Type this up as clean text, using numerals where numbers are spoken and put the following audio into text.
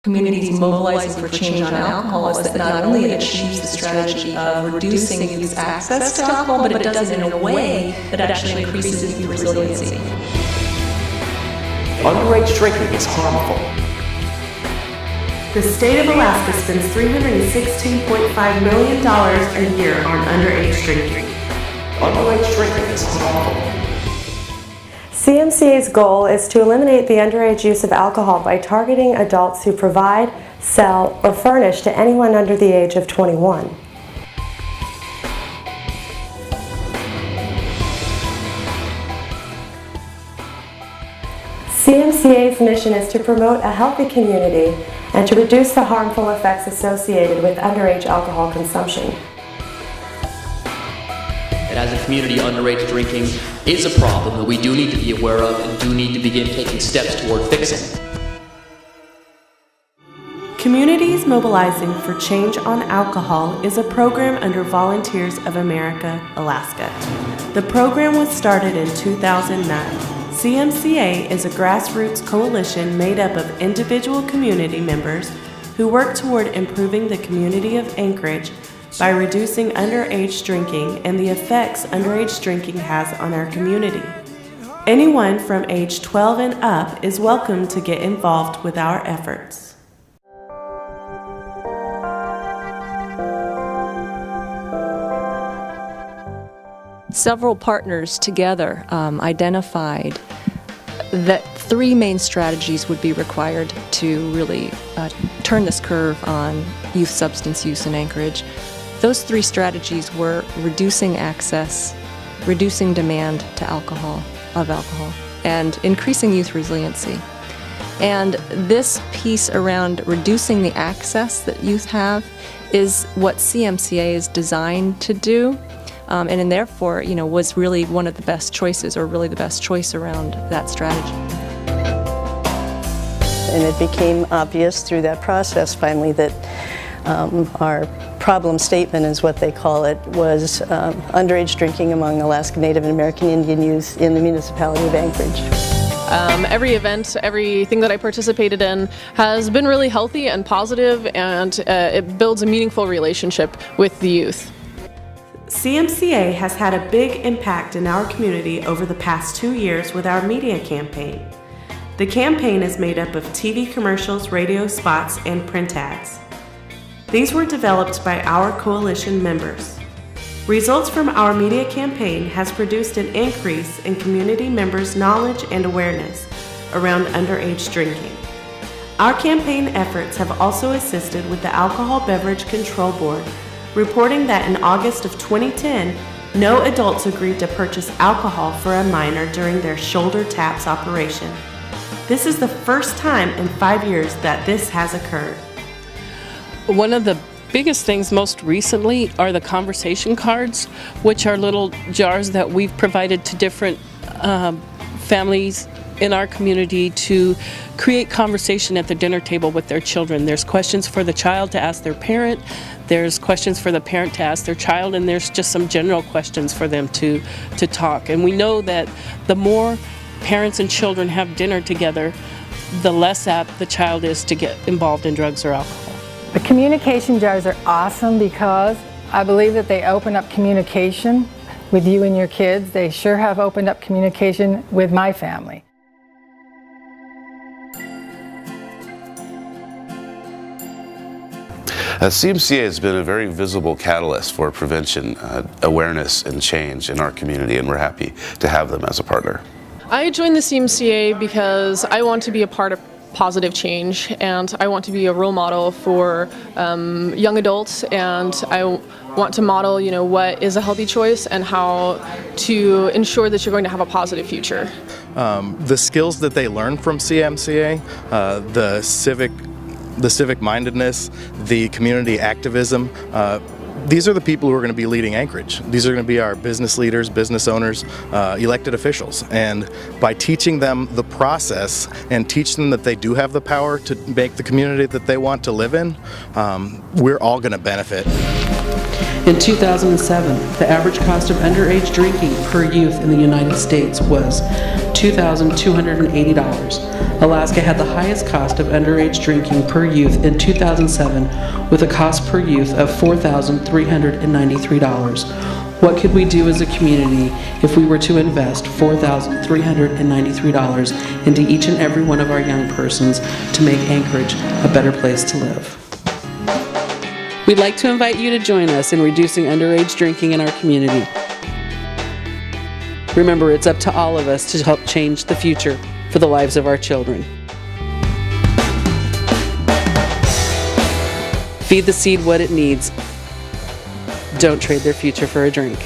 Communities mobilizing for change on alcohol is that not only it achieves the strategy of reducing youth access to alcohol, but it does it in a way that actually increases youth resiliency. Underage drinking is harmful. The state of Alaska spends $316.5 million a year on underage drinking. Underage drinking is harmful. CMCA's goal is to eliminate the underage use of alcohol by targeting adults who provide, sell, or furnish to anyone under the age of 21. CMCA's mission is to promote a healthy community and to reduce the harmful effects associated with underage alcohol consumption. And as a community, underage drinking is a problem that we do need to be aware of and do need to begin taking steps toward fixing. Communities Mobilizing for Change on Alcohol is a program under Volunteers of America, Alaska. The program was started in 2009. CMCA is a grassroots coalition made up of individual community members who work toward improving the community of Anchorage by reducing underage drinking and the effects underage drinking has on our community. Anyone from age 12 and up is welcome to get involved with our efforts. Several partners together identified that three main strategies would be required to really turn this curve on youth substance use in Anchorage. Those three strategies were reducing access, reducing demand to alcohol, and increasing youth resiliency. And this piece around reducing the access that youth have is what CMCA is designed to do, and therefore, was really one of the best choices, or really the best choice around that strategy. And it became obvious through that process finally that our problem statement, is what they call it, was underage drinking among Alaska Native and American Indian youth in the municipality of Anchorage. Every event, everything that I participated in has been really healthy and positive, and it builds a meaningful relationship with the youth. CMCA has had a big impact in our community over the past 2 years with our media campaign. The campaign is made up of TV commercials, radio spots, and print ads. These were developed by our coalition members. Results from our media campaign has produced an increase in community members' knowledge and awareness around underage drinking. Our campaign efforts have also assisted with the Alcohol Beverage Control Board, reporting that in August of 2010, no adults agreed to purchase alcohol for a minor during their shoulder taps operation. This is the first time in 5 years that this has occurred. One of the biggest things most recently are the conversation cards, which are little jars that we've provided to different families in our community to create conversation at the dinner table with their children. There's questions for the child to ask their parent, there's questions for the parent to ask their child, and there's just some general questions for them to talk. And we know that the more parents and children have dinner together, the less apt the child is to get involved in drugs or alcohol. The communication jars are awesome because I believe that they open up communication with you and your kids. They sure have opened up communication with my family. CMCA has been a very visible catalyst for prevention, awareness, and change in our community, and we're happy to have them as a partner. I joined the CMCA because I want to be a part of positive change, and I want to be a role model for young adults, and I want to model, what is a healthy choice and how to ensure that you're going to have a positive future. The skills that they learn from CMCA, the civic mindedness, the community activism, these are the people who are going to be leading Anchorage. These are going to be our business leaders, business owners, elected officials. And by teaching them the process and teach them that they do have the power to make the community that they want to live in, we're all going to benefit. In 2007, the average cost of underage drinking per youth in the United States was $2,280. Alaska had the highest cost of underage drinking per youth in 2007, with a cost per youth of $4,393. What could we do as a community if we were to invest $4,393 into each and every one of our young persons to make Anchorage a better place to live? We'd like to invite you to join us in reducing underage drinking in our community. Remember, it's up to all of us to help change the future for the lives of our children. Feed the seed what it needs. Don't trade their future for a drink.